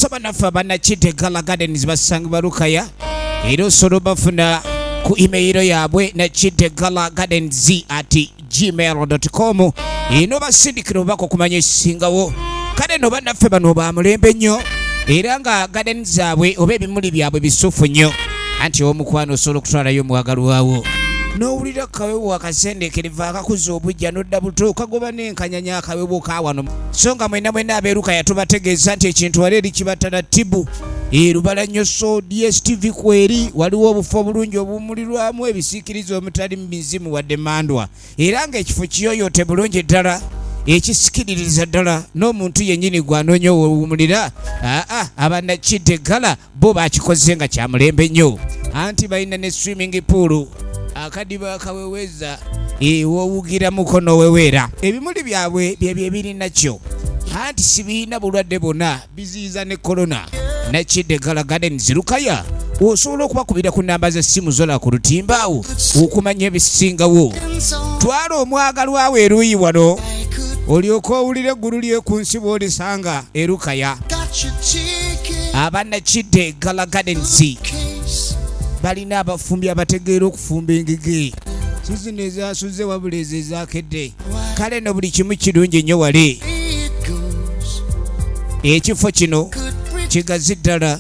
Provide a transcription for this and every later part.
saba naffe Nakidde Gala Gardens basangibwa Lukaya era osobola bafuna ku email yaabwe nakiddegalaGardens@gmail.com eno basindikira obubaka okumanya ekisingawo kale no bannaffe bano ba mulembe nnyo era nga gardens zaabwe oba ebimuli byabwe bisufu nnyo anti omukwano osobola okutwalayo omwagalwawo n'owulira kawewo akasendekeriva akakuza obujja n'odda buto kagoba n'enkanyanya akawewo kawano so nga mwena abeeruka yatubategeeza nti ekintu wali eri kibatala tibu erubala nnyo so DSTV kweri waliwo obufu obulungi obuwummulirwamu ebisiikirizo omutali mu mizimu wadde mandwa era ng'ekifo kiyoyote bulungi ddala ekisikiririza ddala n'omuntu yennyini gwanoonya owummulira aba Nakidde Gala bo bakikoze nga kya mulembe nnyo anti balina ne swimming pool akadiba akaweweza wowugira mukono weweera ebimuli byabwe byebyo ebirina kyo anti sibiina bulwadde bonna biziyiza ne korona. Nakidde Gala Gardens Lukaya osobola okubakubira ku namba z'essimu zola ku lutimbawo okumanya ebisingawo twala omwagalwawo eruuyi wano olyoka owulira eggulu lyeku nsi bw'olisanga Lukaya. aba Nakidde Gala Gardens balina abafumbi abategeera okufumba engege sizino ezasuze wabula ezo ezakedde kale no buli kimu kirungi nnyo wale ekifo kino kigazi ddala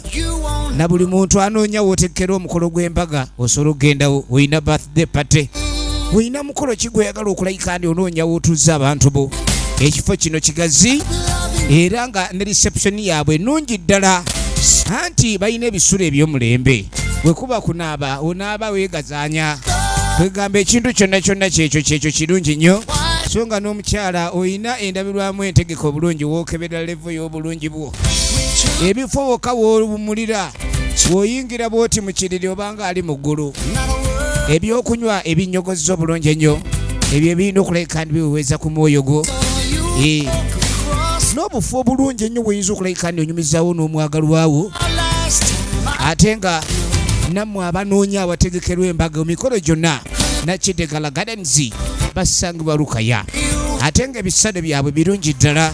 na buli muntu anoonya wootekkera omukolo gw'embaga osobola okgendawo olina birthday party olina mukolo kigweyagala okulayika kandi onoonya wootuza abantu bo ekifo kino kigazi era nga ne reception yaabwe ennungi ddala anti balina ebisulo eby'omulembe bwekuba kunaaba onaaba weegazaanya kwegamba ekintu kyonna kyekyo kirungi nnyo so nga n'omukyala olina endabirwamu entegeka obulungi wookebera levo y'obulungi bwo ebifo wokka woowummulira bw'oyingira bw'oti mu kiriri obanga ali mu ggulu ebyokunywa ebinyogozza obulungi ennyo ebyo ebirina okulabika kandi biweweeza ku mwoyo gwo n'obufu obulungi ennyo bw'oyinza okulabika kandi onyumizaawo n'omwagalwawo ate nga nammwe abanoonya abategekerwa embaga emikolo gyonna Nakidde Gala Gardens basangibwa Lukaya ate nga ebisale byabwe birungi ddala